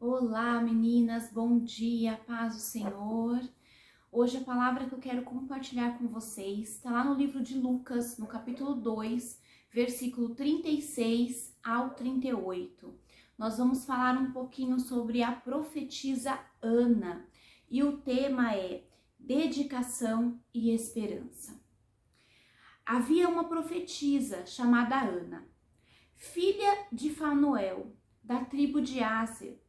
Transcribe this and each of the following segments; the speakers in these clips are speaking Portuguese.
Olá, meninas, bom dia, paz do Senhor. Hoje a palavra que eu quero compartilhar com vocês está lá no livro de Lucas, no capítulo 2, versículo 36 ao 38. Nós vamos falar um pouquinho sobre a profetisa Ana e o tema é dedicação e esperança. Havia uma profetisa chamada Ana, filha de Fanuel, da tribo de Áser,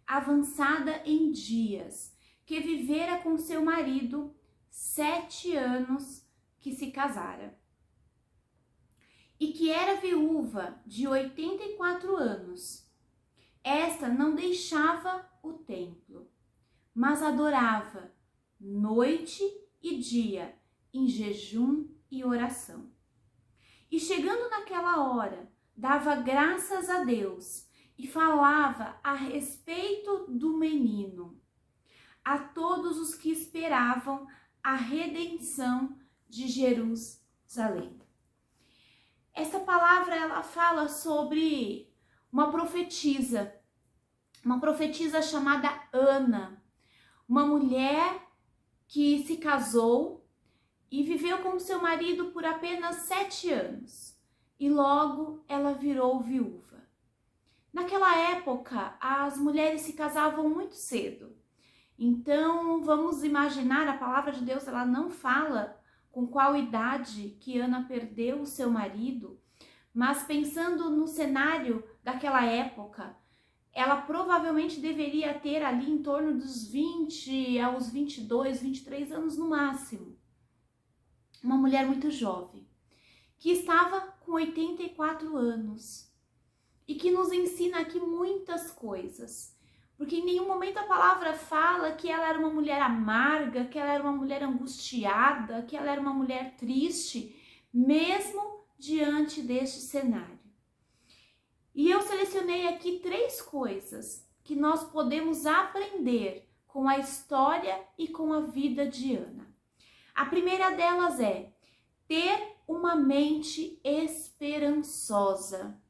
avançada em dias, que vivera com seu marido 7 anos que se casara, e que era viúva de 84 anos. Esta não deixava o templo, mas adorava noite e dia em jejum e oração. E chegando naquela hora, dava graças a Deus e falava a respeito do menino a todos os que esperavam a redenção de Jerusalém. Essa palavra ela fala sobre uma profetisa chamada Ana, uma mulher que se casou e viveu com seu marido por apenas 7 anos e logo ela virou viúva. Naquela época, as mulheres se casavam muito cedo. Então, vamos imaginar, a palavra de Deus, ela não fala com qual idade que Ana perdeu o seu marido, mas pensando no cenário daquela época, ela provavelmente deveria ter ali em torno dos 20 aos 22, 23 anos no máximo. Uma mulher muito jovem, que estava com 84 anos. E que nos ensina aqui muitas coisas, porque em nenhum momento a palavra fala que ela era uma mulher amarga, que ela era uma mulher angustiada, que ela era uma mulher triste, mesmo diante deste cenário. E eu selecionei aqui 3 coisas que nós podemos aprender com a história e com a vida de Ana. A primeira delas é ter uma mente esperançosa.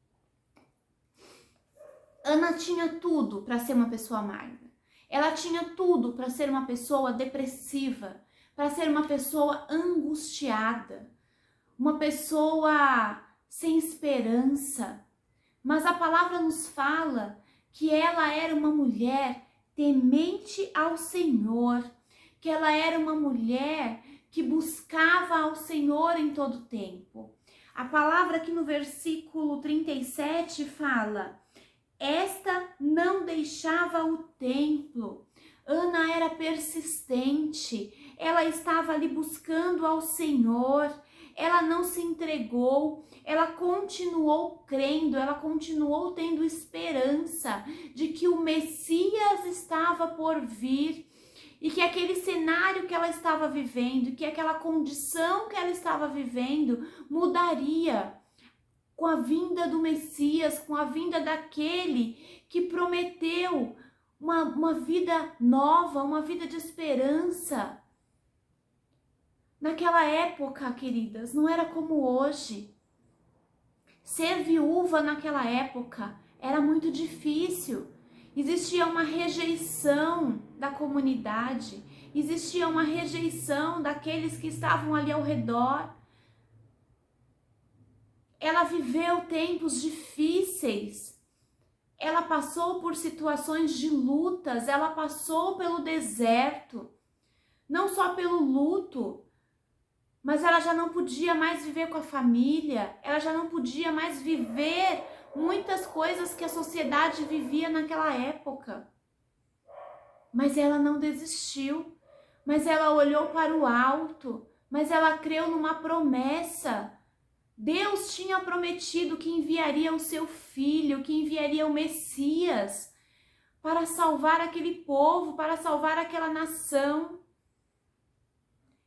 Ana tinha tudo para ser uma pessoa amarga. Ela tinha tudo para ser uma pessoa depressiva, para ser uma pessoa angustiada, uma pessoa sem esperança. Mas a palavra nos fala que ela era uma mulher temente ao Senhor, que ela era uma mulher que buscava ao Senhor em todo tempo. A palavra aqui no versículo 37 fala: esta não deixava o templo. Ana era persistente, ela estava ali buscando ao Senhor, ela não se entregou, ela continuou crendo, ela continuou tendo esperança de que o Messias estava por vir e que aquele cenário que ela estava vivendo, que aquela condição que ela estava vivendo mudaria com a vinda do Messias, com a vinda daquele que prometeu uma vida nova, uma vida de esperança. Naquela época, queridas, não era como hoje. Ser viúva naquela época era muito difícil. Existia uma rejeição da comunidade, existia uma rejeição daqueles que estavam ali ao redor. Ela viveu tempos difíceis, ela passou por situações de lutas, ela passou pelo deserto, não só pelo luto, mas ela já não podia mais viver com a família, ela já não podia mais viver muitas coisas que a sociedade vivia naquela época. Mas ela não desistiu, mas ela olhou para o alto, mas ela creu numa promessa. Deus tinha prometido que enviaria o seu filho, que enviaria o Messias para salvar aquele povo, para salvar aquela nação.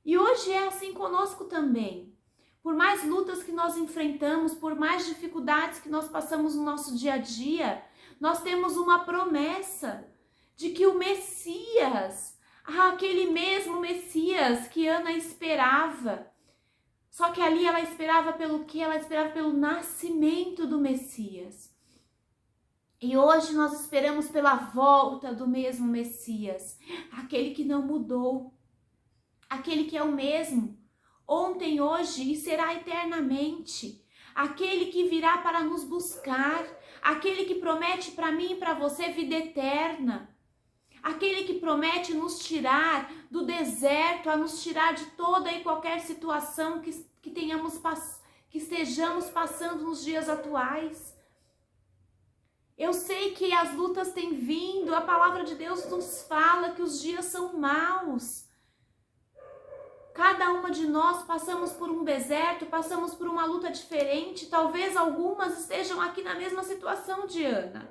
E hoje é assim conosco também. Por mais lutas que nós enfrentamos, por mais dificuldades que nós passamos no nosso dia a dia, nós temos uma promessa de que o Messias, aquele mesmo Messias que Ana esperava, só que ali ela esperava pelo quê? Ela esperava pelo nascimento do Messias. E hoje nós esperamos pela volta do mesmo Messias, aquele que não mudou, aquele que é o mesmo, ontem, hoje e será eternamente, aquele que virá para nos buscar, aquele que promete para mim e para você vida eterna, aquele que promete nos tirar do deserto, a nos tirar de toda e qualquer situação que estejamos passando nos dias atuais. Eu sei que as lutas têm vindo, a palavra de Deus nos fala que os dias são maus. Cada uma de nós passamos por um deserto, passamos por uma luta diferente. Talvez algumas estejam aqui na mesma situação de Ana.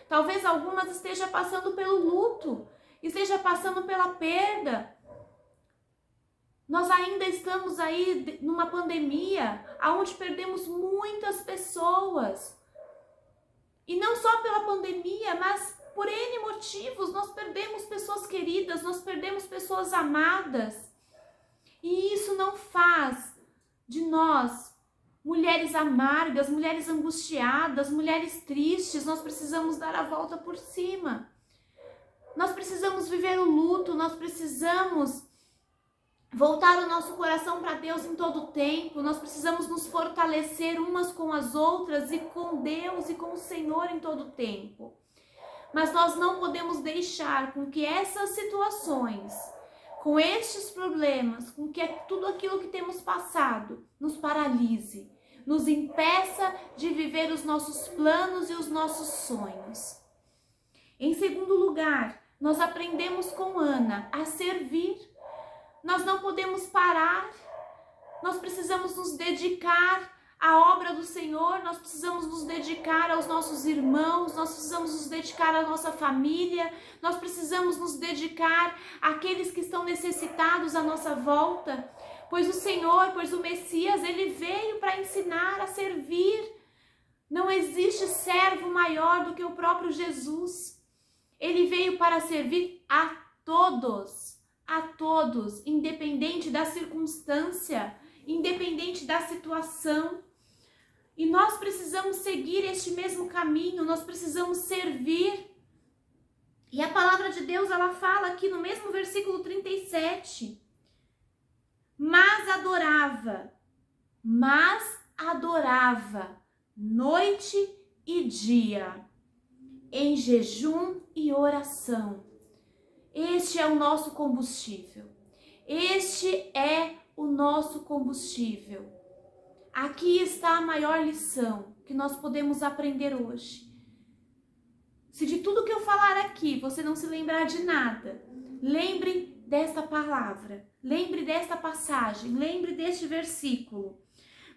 Talvez algumas estejam passando pelo luto, esteja passando pela perda. Nós ainda estamos aí numa pandemia, onde perdemos muitas pessoas. E não só pela pandemia, mas por N motivos, nós perdemos pessoas queridas, nós perdemos pessoas amadas. E isso não faz de nós mulheres amargas, mulheres angustiadas, mulheres tristes. Nós precisamos dar a volta por cima. Nós precisamos viver o luto, nós precisamos voltar o nosso coração para Deus em todo o tempo. Nós precisamos nos fortalecer umas com as outras e com Deus e com o Senhor em todo o tempo. Mas nós não podemos deixar com que essas situações, com estes problemas, com que tudo aquilo que temos passado nos paralise, nos impeça de viver os nossos planos e os nossos sonhos. Em segundo lugar, nós aprendemos com Ana a servir. Nós não podemos parar, nós precisamos nos dedicar à obra do Senhor, nós precisamos nos dedicar aos nossos irmãos, nós precisamos nos dedicar à nossa família, nós precisamos nos dedicar àqueles que estão necessitados à nossa volta, pois o Senhor, pois o Messias, ele veio para ensinar a servir. Não existe servo maior do que o próprio Jesus. Ele veio para servir a todos, independente da circunstância, independente da situação. E nós precisamos seguir este mesmo caminho, nós precisamos servir. E a palavra de Deus, ela fala aqui no mesmo versículo 37, mas adorava noite e dia, em jejum e oração. Este é o nosso combustível. Este é o nosso combustível. Aqui está a maior lição que nós podemos aprender hoje. Se de tudo que eu falar aqui você não se lembrar de nada, lembre desta palavra, lembre desta passagem, lembre deste versículo.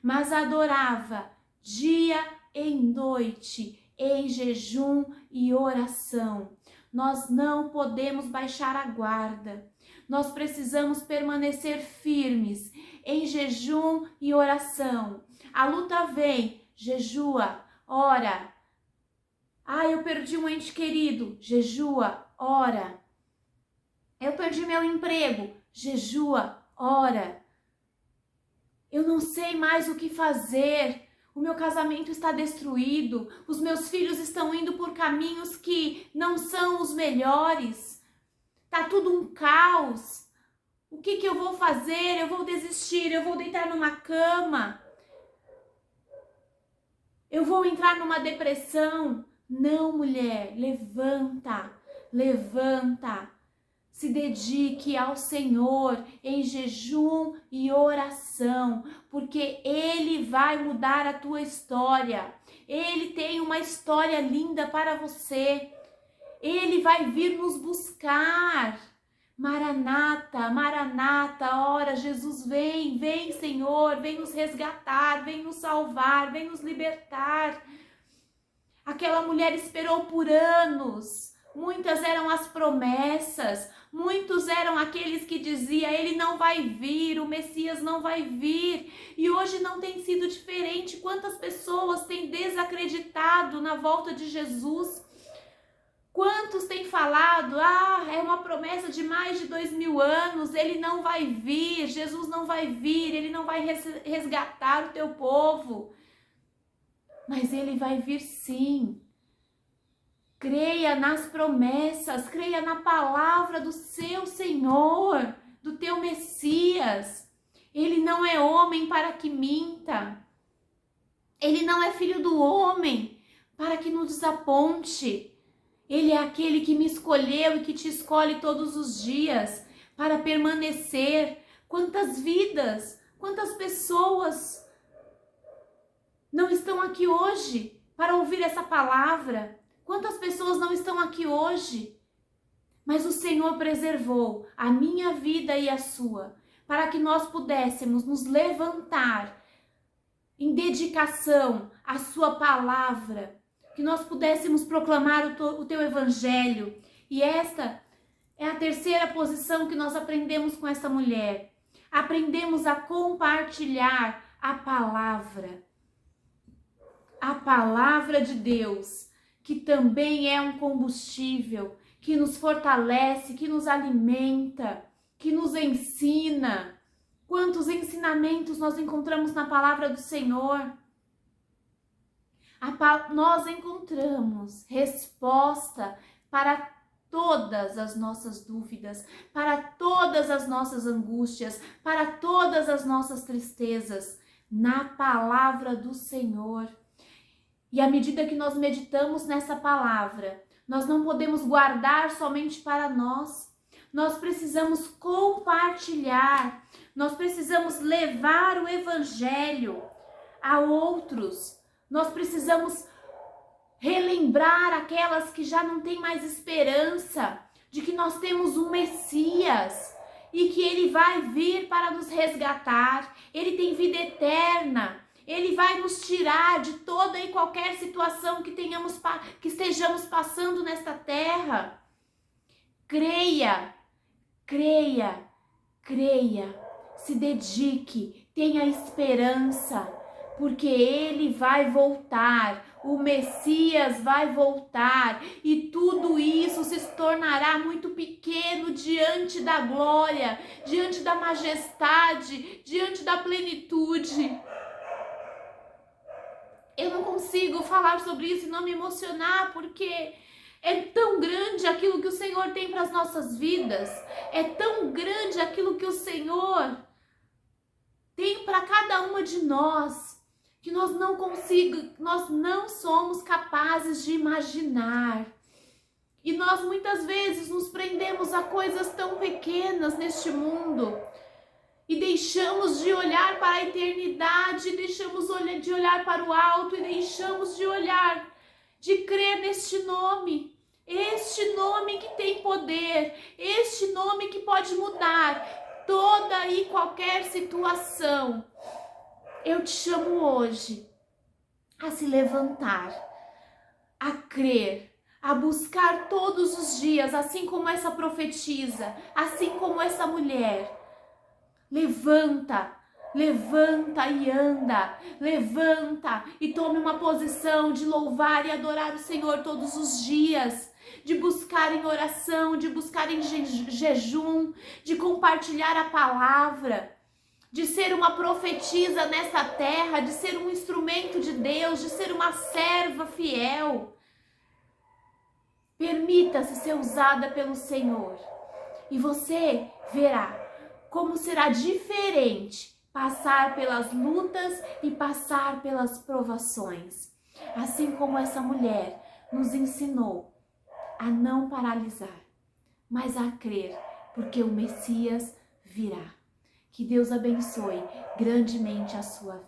Mas adorava dia e noite, em jejum e oração. Nós não podemos baixar a guarda. Nós precisamos permanecer firmes em jejum e oração. A luta vem, jejua, ora. Eu perdi um ente querido, jejua, ora. Eu perdi meu emprego, jejua, ora. Eu não sei mais o que fazer. O meu casamento está destruído, os meus filhos estão indo por caminhos que não são os melhores. Tá tudo um caos. O que eu vou fazer? Eu vou desistir, eu vou deitar numa cama. Eu vou entrar numa depressão. Não, mulher, levanta, levanta. Se dedique ao Senhor em jejum e oração, porque Ele vai mudar a tua história. Ele tem uma história linda para você. Ele vai vir nos buscar. Maranata, Maranata, ora, Jesus vem, vem, Senhor, vem nos resgatar, vem nos salvar, vem nos libertar. Aquela mulher esperou por anos. Muitas eram as promessas, muitos eram aqueles que diziam, ele não vai vir, o Messias não vai vir. E hoje não tem sido diferente. Quantas pessoas têm desacreditado na volta de Jesus? Quantos têm falado, é uma promessa de mais de 2000 anos, ele não vai vir, Jesus não vai vir, ele não vai resgatar o teu povo. Mas ele vai vir sim. Creia nas promessas, creia na palavra do seu Senhor, do teu Messias. Ele não é homem para que minta. Ele não é filho do homem para que nos desaponte. Ele é aquele que me escolheu e que te escolhe todos os dias para permanecer. Quantas vidas, quantas pessoas não estão aqui hoje para ouvir essa palavra? Quantas pessoas não estão aqui hoje? Mas o Senhor preservou a minha vida e a sua, para que nós pudéssemos nos levantar em dedicação à sua palavra, que nós pudéssemos proclamar o teu evangelho. E esta é a terceira posição que nós aprendemos com essa mulher. Aprendemos a compartilhar a palavra de Deus, que também é um combustível, que nos fortalece, que nos alimenta, que nos ensina. Quantos ensinamentos nós encontramos na palavra do Senhor? Nós encontramos resposta para todas as nossas dúvidas, para todas as nossas angústias, para todas as nossas tristezas, na palavra do Senhor. E à medida que nós meditamos nessa palavra, nós não podemos guardar somente para nós. Nós precisamos compartilhar, nós precisamos levar o evangelho a outros. Nós precisamos relembrar aquelas que já não têm mais esperança de que nós temos um Messias e que ele vai vir para nos resgatar. Ele tem vida eterna. Ele vai nos tirar de toda e qualquer situação que estejamos passando nesta terra. Creia, creia, creia. Se dedique, tenha esperança, porque ele vai voltar. O Messias vai voltar e tudo isso se tornará muito pequeno diante da glória, diante da majestade, diante da plenitude. Eu não consigo falar sobre isso e não me emocionar, porque é tão grande aquilo que o Senhor tem para as nossas vidas, é tão grande aquilo que o Senhor tem para cada uma de nós, que nós não somos capazes de imaginar. E nós muitas vezes nos prendemos a coisas tão pequenas neste mundo e deixamos de olhar para a eternidade, deixamos de olhar para o alto e deixamos de crer neste nome. Este nome que tem poder, este nome que pode mudar toda e qualquer situação. Eu te chamo hoje a se levantar, a crer, a buscar todos os dias, assim como essa profetisa, assim como essa mulher. Levanta, levanta e anda, levanta e tome uma posição de louvar e adorar o Senhor todos os dias, de buscar em oração, de buscar em jejum, de compartilhar a palavra, de ser uma profetisa nessa terra, de ser um instrumento de Deus, de ser uma serva fiel. Permita-se ser usada pelo Senhor e você verá como será diferente passar pelas lutas e passar pelas provações. Assim como essa mulher nos ensinou a não paralisar, mas a crer, porque o Messias virá. Que Deus abençoe grandemente a sua vida.